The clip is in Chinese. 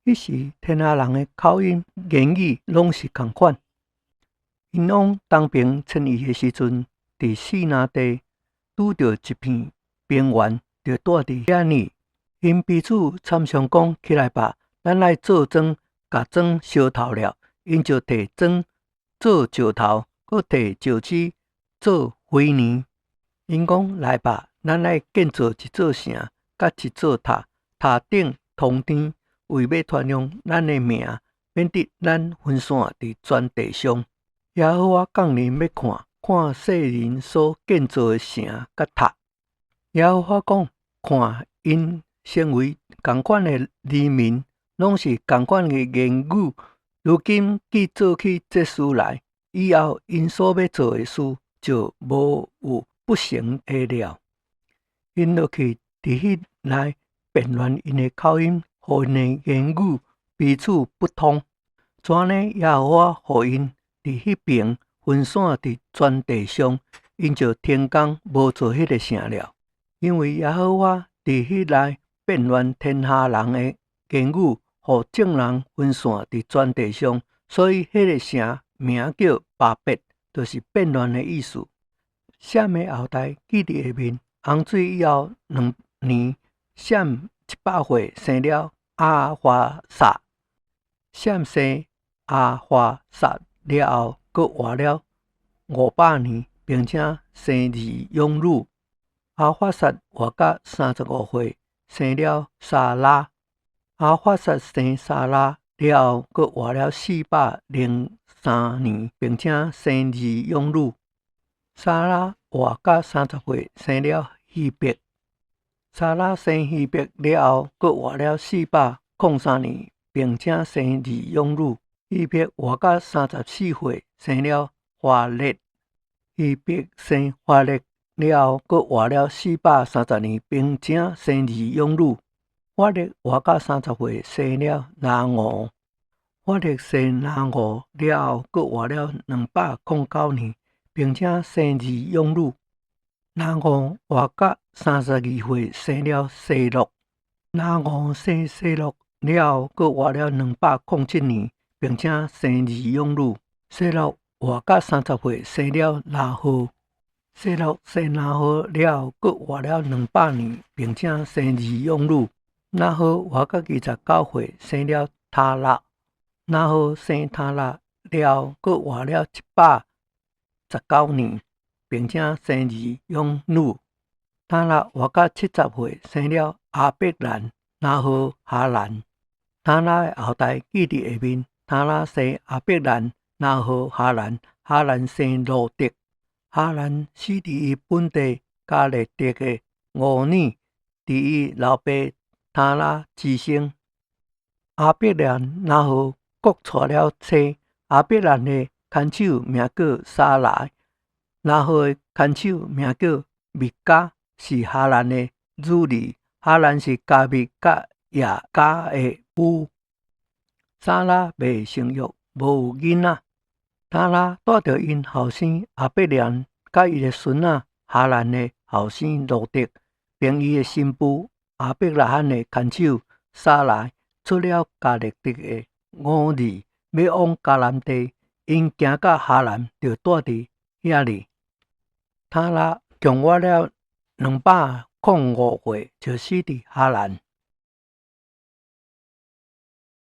迄时天下人的口音、言语拢是共款。因往东平迁移的时阵，伫四南地拄着一片平原，就住伫遐呢。因彼此参详讲起来吧，咱来做庄，甲庄烧透了，因就摕庄做石头，搁摕石子做肥泥。因讲来吧，咱来建造一座城，甲一座塔，塔顶通天，为要传扬咱的名，免得咱分散伫全地上。耶和华降临要看世人所建造的城甲塔。耶和华讲，看因成为同款的人民，拢是同款的言语。如今既做起这事来，以后因所要做的事就无有不成的了。因落去伫迄内变乱因的口音，互因的言语彼此不通。怎呢？耶和华互因伫迄边分散伫全地上，因就停工无做迄个城了。因为耶和华伫迄内变乱天下人的言语，互众人分散伫全地上，所以迄个城名叫巴别，就是变乱的意思。闪的后代记伫下面，洪水以后2年，闪100岁生了阿华撒。闪生阿华撒了后，佫活了500年，并且生儿养女。阿华撒活到35岁，生了撒拉。阿华撒生撒拉了后，佫活了403年，并且生儿养女。撒拉活到30岁，生了希伯。撒拉生希伯了后，佫活了403年，并且生儿养女。希伯活到34岁，生了华勒。希伯生华勒了后，佫活了430年，并且生儿养女。华勒活到30岁，生了拿俄。华勒生拿俄了后，佫活了209年，并且生儿养女。拿俄活到32岁，生了西洛。拿俄生西洛了后，佫活了207年，并且生儿养女。西洛活到30岁，生了拉合。西洛生拉合了后，佫活了200年，并且生儿养女。拉合活到29岁，生了塔拉。拉合生塔拉了后，佫活了119年，并且生儿养女。塔拉活到70岁，生了阿伯兰，拉合哈兰。塔拉的后代记伫下面，塔拉生阿伯兰，拉合哈兰。哈兰生罗德。哈兰死伫伊本地加勒底的5年，伫伊老爸塔拉之生。阿伯兰拉合各娶了妻。阿伯兰的牵手名叫撒拉，拉合的牵手名叫米迦，是哈兰的女儿。哈兰是加密甲亚加的母。撒拉未生育，无有囡仔。塔拉带着因后生阿伯兰，甲伊的孙仔哈兰的后生罗德，并伊的新妇阿伯拉罕的牵手撒拉，出了加勒底的5日，要往迦南地。因行到哈兰，就住伫遐里。塔拉共活了205岁，就死伫哈兰。